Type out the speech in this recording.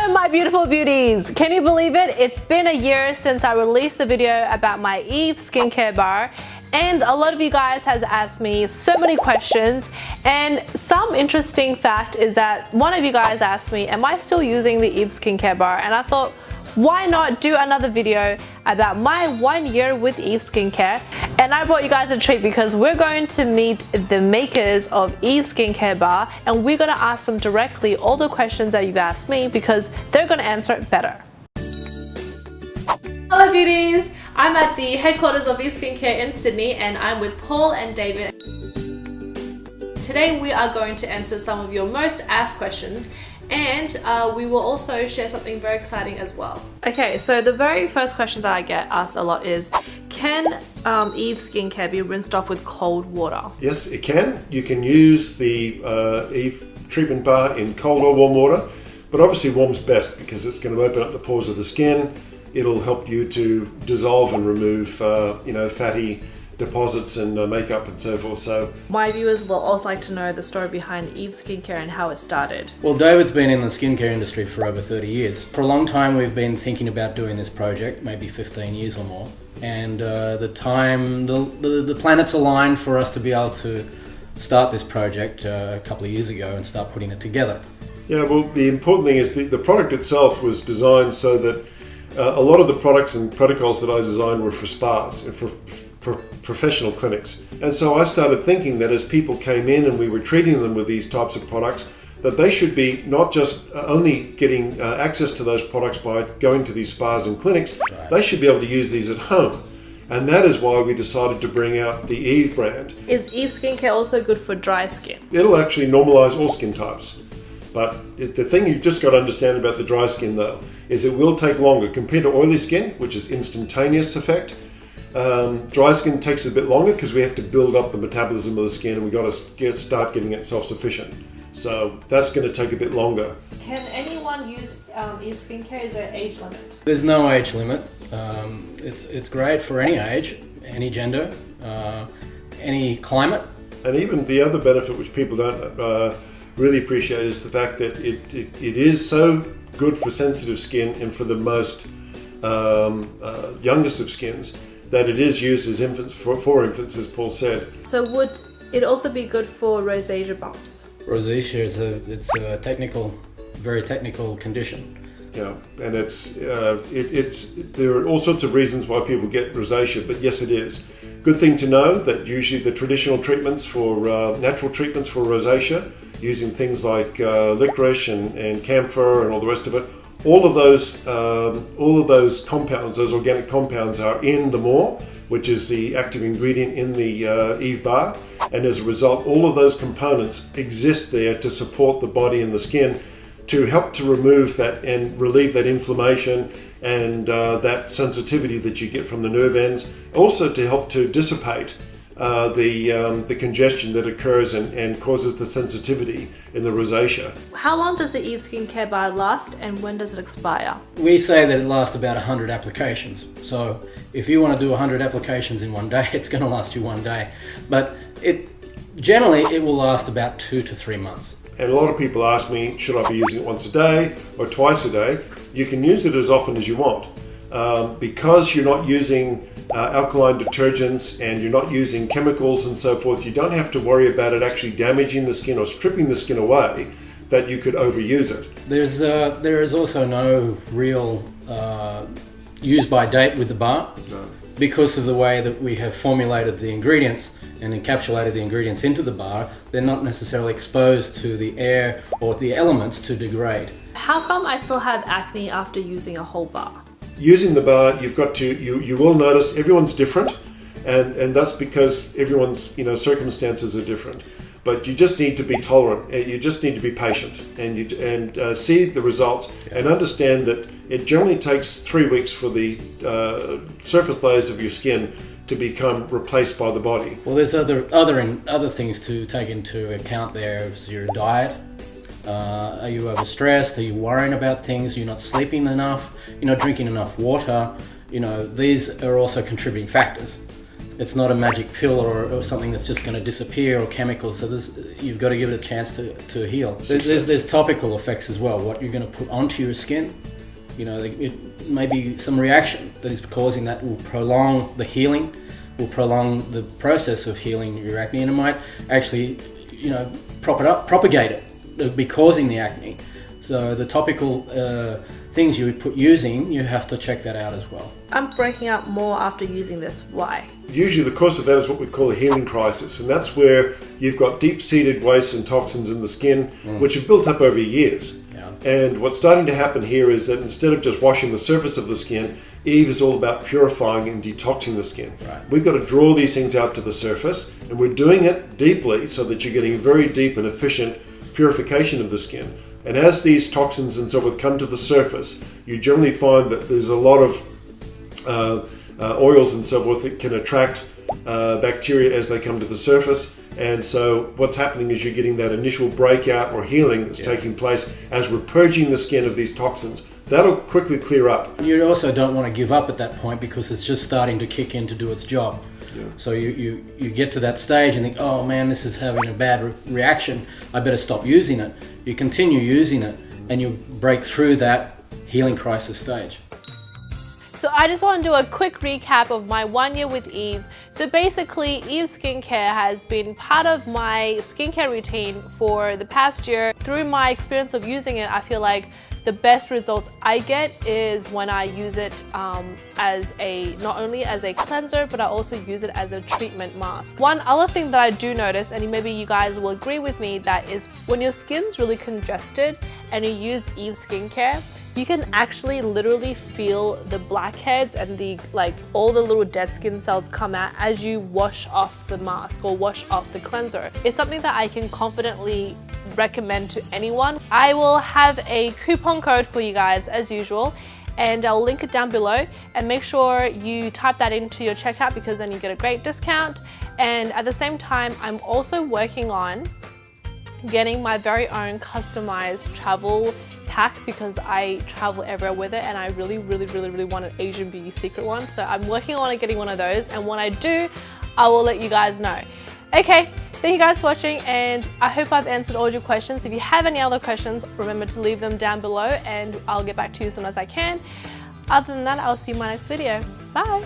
Hello my beautiful beauties! Can you believe it? It's been a year since I released a video about my Eve skincare bar, and a lot of you guys has asked me so many questions, and some interesting fact is that one of you guys asked me, am I still using the Eve skincare bar? And I thought, why not do another video about my 1 year with Eve skincare? And I brought you guys a treat because we're going to meet the makers of Eve skincare bar, and we're going to ask them directly all the questions that you've asked me because they're going to answer it better. Hello beauties! I'm at the headquarters of Eve skincare in Sydney, and I'm with Paul and David. Today we are going to answer some of your most asked questions, and we will also share something very exciting as well. Okay, so the very first questions that I get asked a lot is, can Eve skincare be rinsed off with cold water? Yes, it can. You can use the Eve treatment bar in cold or warm water, but obviously warm's best because it's going to open up the pores of the skin. It'll help you to dissolve and remove fatty deposits and makeup and so forth. So my viewers will also like to know the story behind Eve skincare and how it started. Well, David's been in the skincare industry for over 30 years. For a long time we've been thinking about doing this project, maybe 15 years or more, and the planets aligned for us to be able to start this project a couple of years ago and start putting it together. Yeah, well, the important thing is the product itself was designed so that a lot of the products and protocols that I designed were for spas and for professional clinics. And so I started thinking that as people came in and we were treating them with these types of products, that they should be not just only getting access to those products by going to these spas and clinics, they should be able to use these at home. And that is why we decided to bring out the Eve brand. Is Eve skincare also good for dry skin? It'll actually normalize all skin types. But the thing you've just got to understand about the dry skin though, is it will take longer compared to oily skin, which is instantaneous effect. Dry skin takes a bit longer because we have to build up the metabolism of the skin, and we've got to start getting it self-sufficient. So that's going to take a bit longer. Can anyone use Eve skincare? Is there an age limit? There's no age limit. It's great for any age, any gender, any climate. And even the other benefit which people don't really appreciate is the fact that it is so good for sensitive skin and for the most youngest of skins, that it is used as infants for infants, as Paul said. So would it also be good for rosacea bumps? Rosacea is a very technical condition. Yeah, and there are all sorts of reasons why people get rosacea, but yes, it is. Good thing to know that usually the traditional treatments for natural treatments for rosacea, using things like licorice and camphor and all the rest of it, all of those compounds, those organic compounds, are in the more, which is the active ingredient in the Eve bar, and as a result all of those components exist there to support the body and the skin to help to remove that and relieve that inflammation and that sensitivity that you get from the nerve ends, also to help to dissipate the congestion that occurs and causes the sensitivity in the rosacea. How long does the Eve skincare bar last, and when does it expire? We say that it lasts about 100 applications. So if you want to do 100 applications in one day, it's going to last you one day. But generally it will last about 2 to 3 months. And a lot of people ask me, should I be using it once a day or twice a day? You can use it as often as you want. Because you're not using alkaline detergents and you're not using chemicals and so forth, you don't have to worry about it actually damaging the skin or stripping the skin away, that you could overuse it. There is also no real use by date with the bar. No. Because of the way that we have formulated the ingredients and encapsulated the ingredients into the bar, they're not necessarily exposed to the air or the elements to degrade. How come I still have acne after using a whole bar? Using the bar, you've got to, you will notice everyone's different, and that's because everyone's circumstances are different. But you just need to be tolerant, and you just need to be patient, and see the results, and understand that it generally takes 3 weeks for the surface layers of your skin to become replaced by the body. Well, there's other things to take into account. There's your diet. Are you overstressed? Are you worrying about things? You're not sleeping enough? You're not drinking enough water? These are also contributing factors. It's not a magic pill or something that's just going to disappear, or chemicals. So you've got to give it a chance to heal. There's topical effects as well. What you're going to put onto your skin, it may be some reaction that is causing that will prolong the healing, will prolong the process of healing your acne, and it might actually, propagate it. It'll be causing the acne. So the topical things you using, you have to check that out as well. I'm breaking out more after using this. Why? Usually the cause of that is what we call a healing crisis, and that's where you've got deep-seated wastes and toxins in the skin which have built up over years. Yeah. And what's starting to happen here is that instead of just washing the surface of the skin, Eve is all about purifying and detoxing the skin. Right. We've got to draw these things out to the surface, and we're doing it deeply so that you're getting a very deep and efficient purification of the skin. And as these toxins and so forth come to the surface, you generally find that there's a lot of oils and so forth that can attract bacteria as they come to the surface. And so what's happening is you're getting that initial breakout or healing that's taking place as we're purging the skin of these toxins. That'll quickly clear up. You also don't want to give up at that point because it's just starting to kick in to do its job. Yeah. So you get to that stage and think, oh man, this is having a bad reaction. I better stop using it. You continue using it and you break through that healing crisis stage. So I just want to do a quick recap of my 1 year with Eve. So basically, Eve skincare has been part of my skincare routine for the past year. Through my experience of using it, I feel like the best results I get is when I use it not only as a cleanser, but I also use it as a treatment mask. One other thing that I do notice, and maybe you guys will agree with me, that is when your skin's really congested and you use Eve skincare, you can actually literally feel the blackheads and all the little dead skin cells come out as you wash off the mask or wash off the cleanser. It's something that I can confidently recommend to anyone. I will have a coupon code for you guys as usual, and I'll link it down below, and make sure you type that into your checkout because then you get a great discount. And at the same time, I'm also working on getting my very own customized travel pack because I travel everywhere with it, and I really want an Asian beauty secret one. So I'm working on getting one of those, and when I do, I will let you guys know. Okay, thank you guys for watching, and I hope I've answered all your questions. If you have any other questions, remember to leave them down below and I'll get back to you as soon as I can. Other than that, I'll see you in my next video. Bye.